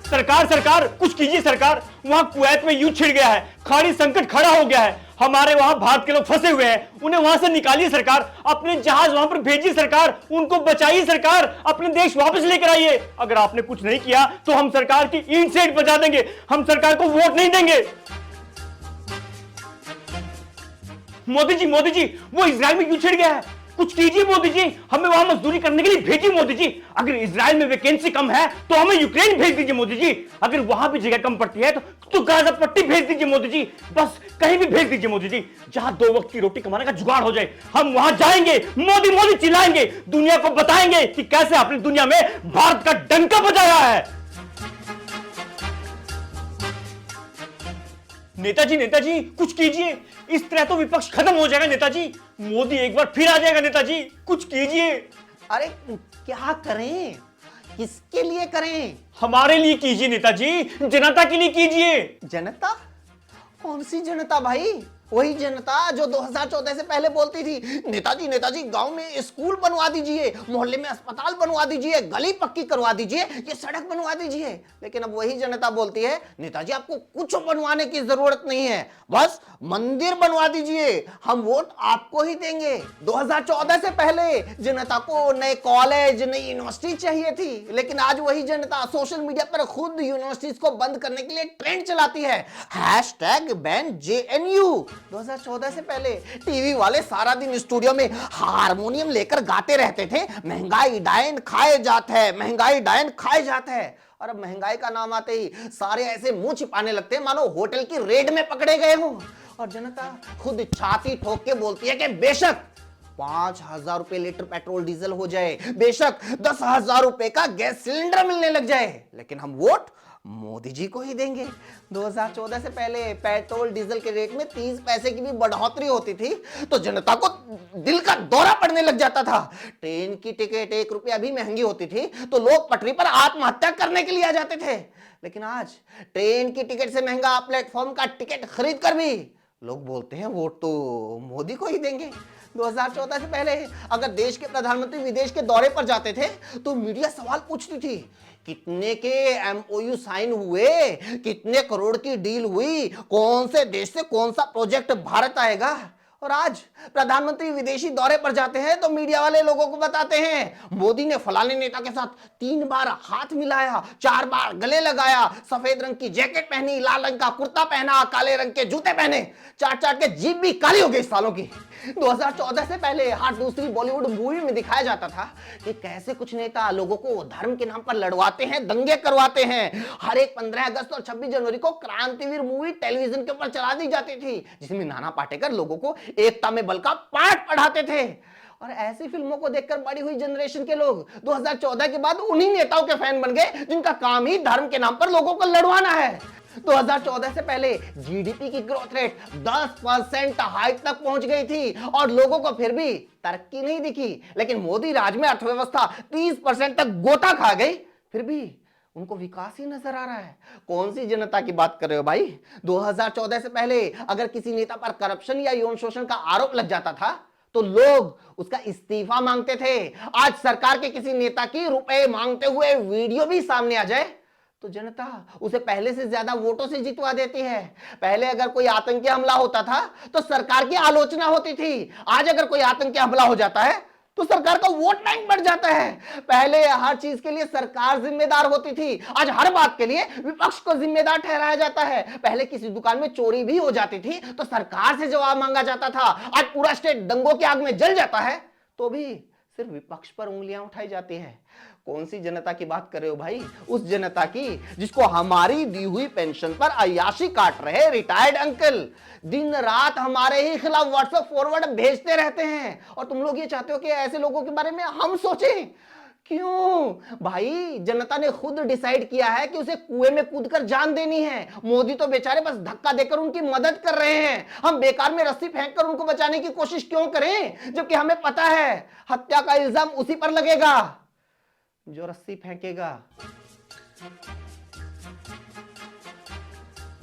सरकार सरकार कुछ कीजिए सरकार, वहां कुवैत में युद्ध छिड़ गया है, खाड़ी संकट खड़ा हो गया है, हमारे वहां भारत के लोग फंसे हुए हैं, उन्हें वहां से निकालिए सरकार, अपने जहाज वहां पर भेजिए सरकार, उनको बचाइए सरकार, अपने देश वापस लेकर आइए। अगर आपने कुछ नहीं किया तो हम सरकार की ईंट से ईंट बजा देंगे, हम सरकार को वोट नहीं देंगे। मोदी जी वो इजराइल में क्यों छिड़ गया है, कुछ कीजिए मोदी जी, हमें वहां मजदूरी करने के लिए भेजिए मोदी जी। अगर इजराइल में वैकेंसी कम है तो हमें यूक्रेन भेज दीजिए मोदी जी, अगर वहां भी जगह कम पड़ती है तो गाजा पट्टी भेज दीजिए मोदी जी, बस कहीं भी भेज दीजिए मोदी जी, जहां 2 वक्त की रोटी कमाने का जुगाड़ हो जाए, हम वहां जाएंगे, मोदी मोदी चिल्लाएंगे, दुनिया को बताएंगे कि कैसे आपने दुनिया में भारत का डंका बजाया है। नेताजी कुछ कीजिए, इस तरह तो विपक्ष खत्म हो जाएगा नेताजी, मोदी एक बार फिर आ जाएगा नेताजी, कुछ कीजिए। अरे क्या करें, किसके लिए करें? हमारे लिए कीजिए नेताजी, जनता के लिए कीजिए। जनता? कौन सी जनता भाई? वही जनता जो 2014 से पहले बोलती थी नेताजी गांव में स्कूल बनवा दीजिए, मोहल्ले में अस्पताल बनवा दीजिए, गली पक्की करवा दीजिए, ये सड़क बनवा दीजिए। लेकिन अब वही जनता बोलती है नेताजी आपको कुछ बनवाने की जरूरत नहीं है, बस मंदिर बनवा दीजिए, हम वोट आपको ही देंगे। 2014 से पहले जनता को नए कॉलेज, नई यूनिवर्सिटी चाहिए थी, लेकिन आज वही जनता सोशल मीडिया पर खुद यूनिवर्सिटीज को बंद करने के लिए ट्रेंड चलाती है, #ban JNU। 2014 से पहले टीवी वाले सारा दिन स्टूडियो में हारमोनियम लेकर गाते रहते थे, महंगाई डायन खाए जाता है, महंगाई डायन खाए जाता है। और अब महंगाई का नाम आते ही सारे ऐसे मुंह छिपाने लगते हैं मानो होटल की रेड में पकड़े गए हों। और जनता खुद छाती ठोक के बोलती है कि बेशक 5,000 रुपए लीटर पेट्रोल डीजल हो जाए, बेशक 10,000 रुपए का गैस सिलेंडर मिलने लग जाए, लेकिन हम वोट मोदी जी को ही देंगे। 2014 से पहले पेट्रोल डीजल के रेट में 30 पैसे की भी बढ़ोतरी होती थी तो जनता को दिल का दौरा पड़ने लग जाता था। ट्रेन की टिकट 1 रुपया भी महंगी होती थी तो लोग पटरी पर आत्महत्या करने के लिए आ जाते थे। लेकिन आज ट्रेन की टिकट से महंगा प्लेटफॉर्म का टिकट खरीद कर भी लोग बोलते हैं वोट तो मोदी को ही देंगे। 2014 से पहले अगर देश के प्रधानमंत्री विदेश के दौरे पर जाते थे तो मीडिया सवाल पूछती थी कितने के MOU साइन हुए, कितने करोड़ की डील हुई, कौन से देश से कौन सा प्रोजेक्ट भारत आएगा। और आज प्रधानमंत्री विदेशी दौरे पर जाते हैं तो मीडिया वाले लोगों को बताते हैं मोदी ने फलाने नेता के साथ 3 बार हाथ मिलाया, 4 बार गले लगाया, सफेद रंग की जैकेट पहनी, लाल रंग का कुर्ता पहना, काले रंग के जूते पहने, चाट के जीभ भी काली हो गई इस सालों की। 2014 से पहले हर दूसरी बॉलीवुड मूवी में दिखाया जाता था कि कैसे कुछ नेता लोगों को धर्म के नाम पर लड़वाते हैं, दंगे करवाते हैं। हर एक 15 अगस्त और 26 जनवरी को क्रांतिवीर मूवी टेलीविजन के ऊपर चला दी जाती थी जिसमें नाना पाटेकर लोगों को एकता में बल का पाठ पढ़ाते थे। और ऐसी फिल्मों को देखकर बड़ी हुई जनरेशन के लोग 2014 के बाद उन्हीं नेताओं के फैन बन गए जिनका काम ही धर्म के नाम पर लोगों को लड़वाना है। 2014 से पहले जीडीपी की ग्रोथ रेट 10% हाइट तक पहुंच गई थी और लोगों को फिर भी तरक्की नहीं दिखी, लेकिन मोदी राज में अर्थव्यवस्था 30% तक गोता खा गई, फिर भी उनको विकास ही नजर आ रहा है। कौन सी जनता की बात कर रहे हो भाई? 2014 से पहले अगर किसी नेता पर करप्शन या यौन शोषण का आरोप लग जाता था तो लोग उसका इस्तीफा मांगते थे। आज सरकार के किसी नेता की रुपए मांगते हुए वीडियो भी सामने आ जाए तो जनता उसे पहले से ज्यादा वोटों से जितवा देती है। पहले अगर कोई आतंकी हमला होता था तो सरकार की आलोचना होती थी, आज अगर कोई आतंकी हमला हो जाता है तो सरकार का वोट बैंक बढ़ जाता है। पहले हर चीज के लिए सरकार जिम्मेदार होती थी, आज हर बात के लिए विपक्ष को जिम्मेदार ठहराया जाता है। पहले किसी दुकान में चोरी भी हो जाती थी तो सरकार से जवाब मांगा जाता था, आज पूरा स्टेट दंगों की आग में जल जाता है तो भी सिर्फ विपक्ष पर उंगलियां उठाई जाती है। कौन सी जनता की बात कर रहे हो भाई? उस जनता की जिसको हमारी दी हुई पेंशन पर अय्याशी काट रहे रिटायर्ड अंकल दिन रात हमारे ही खिलाफ व्हाट्सएप फॉरवर्ड भेजते रहते हैं और तुम लोग ये चाहते हो कि ऐसे लोगों के बारे में हम सोचें? क्यों भाई? जनता ने खुद डिसाइड किया है कि उसे कुएं में कूदकर जान देनी है। मोदी तो बेचारे बस धक्का देकर उनकी मदद कर रहे हैं। हम बेकार में रस्सी फेंककर उनको बचाने की कोशिश क्यों करें जबकि हमें पता है हत्या का इल्जाम उसी पर लगेगा जो रस्सी फेंकेगा।